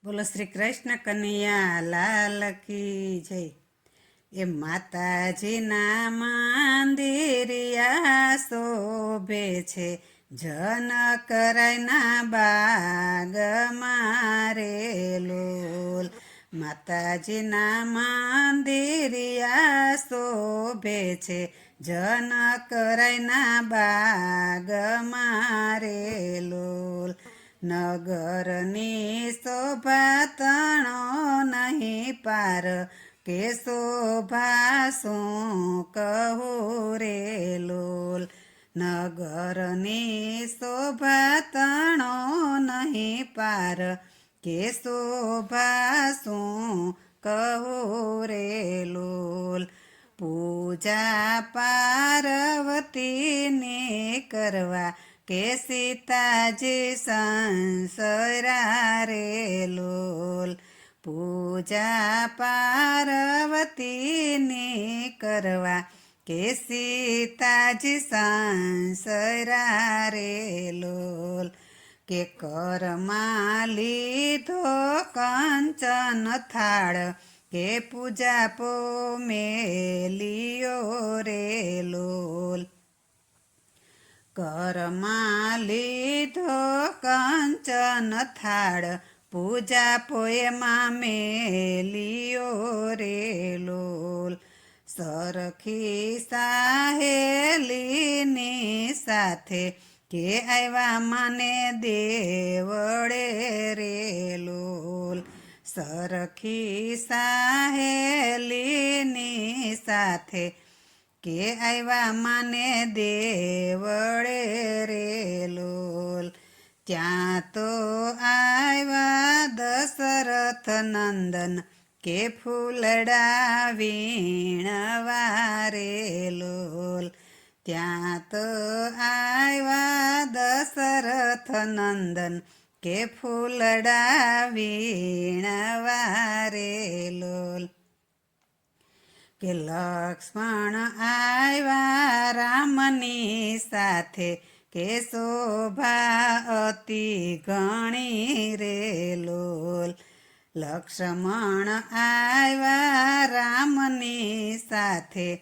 બોલો શ્રી કૃષ્ણ કનૈયા લાલ કી જય. એ માતાજીના મંદિરિયા શોભે છે, જનકરાયના બાગ મારે લોલ. માતાજીના મંદિરિયા શોભે છે, જનકરાયના બાગ મારે લોલ. નગરની શોભા તણો નહીં પાર, કે શોભા શું કહું રે લોલ. નગરની શોભા તણો નહીં પાર, કે શોભા શું કહું રે લોલ. પૂજા પાર્વતીની કરવા, કે સીતાજી સંસરા રે લોલ. પૂજા પાર્વતીની કરવા, કે સીતાજી સંસરા રે લોલ. કે કરમાં લીધો કંચન થાળ, કે પૂજા પો મેલિયો રે લોલ. કરમાં લીધો કંચન થાળ, પૂજા પોએમાં મેલિયો રે લોલ. સરખી સાહેલીની સાથે, કે આવ્યા મને દેવળે રે લોલ. સરખી સાહેલીની સાથે, કે આવ્યા મને દેવળે રે લોલ. ત્યાં તો આવ્યા દશરથ નંદન, કે ફૂલડા વીણવા રે લોલ. ત્યાં તો આવ્યા દશરથ નંદન, કે ફૂલડા વીણવા રે લોલ. કે લક્ષ્મણ આવ્યા રામની સાથે, કે શોભા અતિ ઘણી રે લોલ. લક્ષ્મણ આવ્યા રામની સાથે,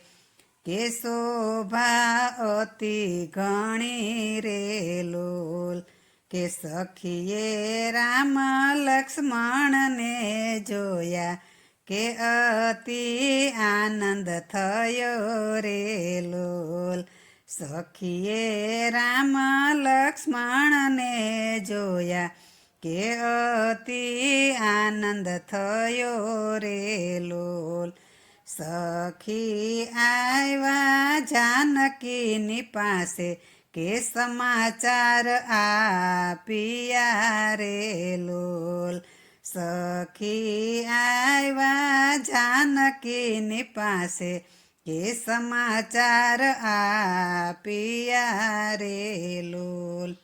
કે શોભા અતિ ઘણી રે લોલ. કે સખીએ રામ લક્ષ્મણને જોયા, કે અતિ આનંદ થયો રે લોલ. સખીએ રામ લક્ષ્મણને જોયા, કે અતિ આનંદ થયો રે લોલ. સખી આવ્યા જાનકીની પાસે, કે સમાચાર આપ્યા રે લોલ. સખી આવ્યા જાનકીની પાસે, કે સમાચાર આપ્યા રે લોલ.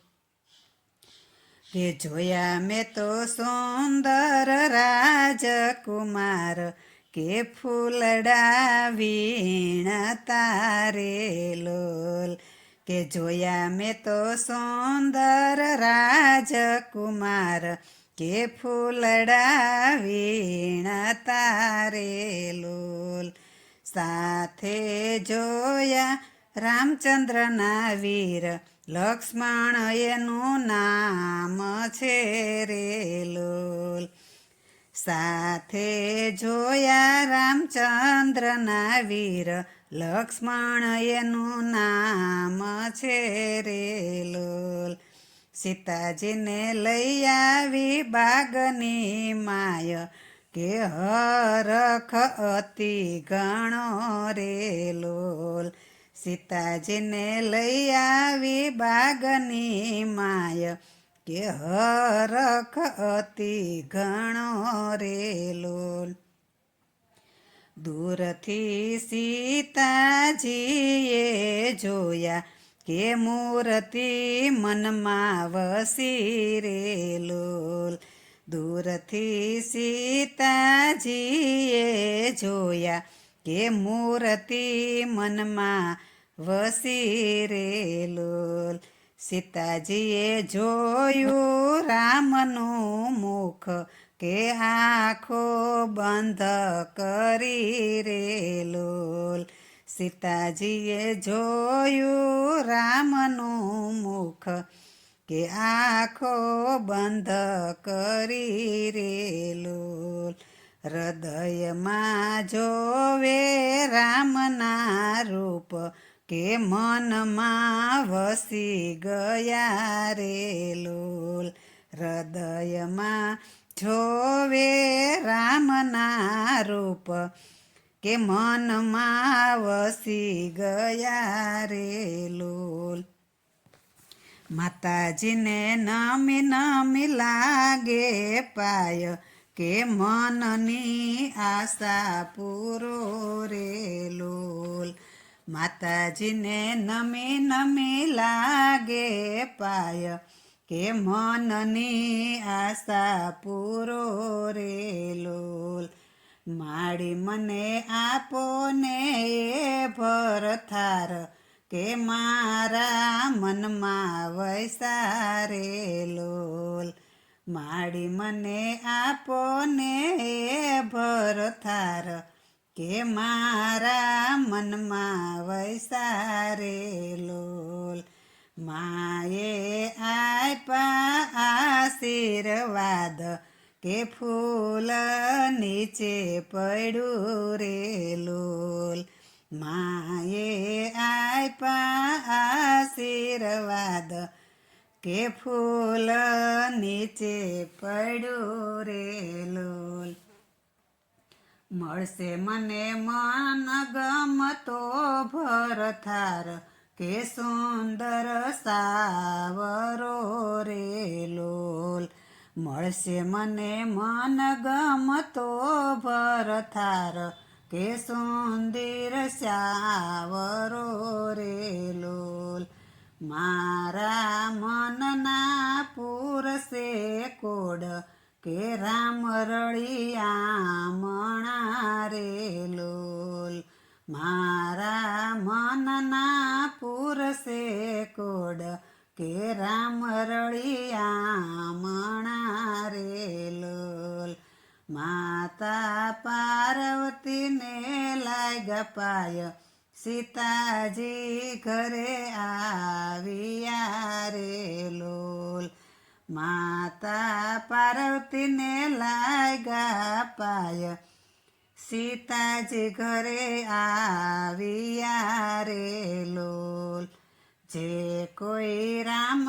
કે જોયા મેં તો સુંદર રાજકુમાર, કે ફૂલડા વીણતા રે લોલ. કે જોયા મેં તો સુંદર રાજકુમાર, કે ફૂલડા વીણતા રે લોલ. સાથે જોયા રામચંદ્રના વીર, લક્ષ્મણ એનું નામ છે રે લોલ. સાથે જોયા રામચંદ્રના વીર, લક્ષ્મણ એનું નામ છે રે લોલ. સીતાજીને લઈ આવી બાગની માય, કે હરખ અતિ ઘણો રે લોલ. સીતાજીને લઈ આવી બાગની માય, કે હરખ અતિ ઘણો રે લોલ. દૂરથી સીતાજીએ જોયા, કે મૂર્તિ મનમાં વસી રે લોલ. દૂરથી સીતાજીએ જોયા, કે મૂર્તિ મનમાં વસી રે લોલ. સીતાજીએ જોયું રામનું મુખ, કે આંખો બંધ કરી રે લોલ. સીતાજીએ જોયું રામનું મુખ કે આંખો બંધ કરી રે લોલ. હૃદયમાં જોવે રામના રૂપ કે મનમાં વસી ગયા રે લોલ. હૃદયમાં જોવે રામના રૂપ કે મનમાં વસી ગયા રે લોલ. માતાજીને નમી નમી લાગે પાય કે મનની આશા પૂરો રે લોલ. માતાજીને નમી નમી લાગે પાય કે મનની આશા પૂરો રે લોલ. માડી મને આપો ને એ ભરથાર કે મારા મનમાં વૈસારે લોલ. માડી મને આપો ને એ ભરથાર કે મારા મનમાં વૈસારે લોલ. માએ આપ્યા આશીર્વાદ કે ફૂલ નીચે પડ્યું રે લોલ. માએ આપ્યા આશીર્વાદ કે ફૂલ નીચે પડ્યું રે લોલ. મળશે મને મન ગમતો ભરથાર કે સુંદર સાવરો રે લોલ. મળશે મને મન ગમતો ભરથાર કે સુંદર સાવરો રે લોલ. મારા મનના પૂરશે કોડ કે રામ રળિયામણા રે લોલ. મારા મનના પૂરશે કોડ કે રામ રળિયામણા રે લોલ. માતા પાર્વતીને લાગ્યા પાય સીતાજી ઘરે આવ્યા રે લોલ. માતા પાર્વતીને લાગ્યા પાય સીતાજી ઘરે આવ્યા રે લોલ. જે કોઈ રામ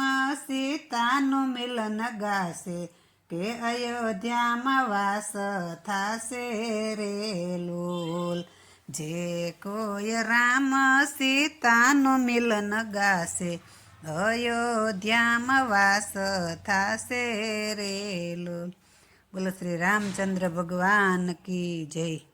સીતાનું મિલન ગાશે કે અયોધ્યામાં વાસ થાશે રે લોલ. જે કોઈ રામ સીતાનું મિલન ગાશે અયોધ્યામાં વાસ થાશે રે લોલ. બોલો શ્રી રામચંદ્ર ભગવાન કી જય.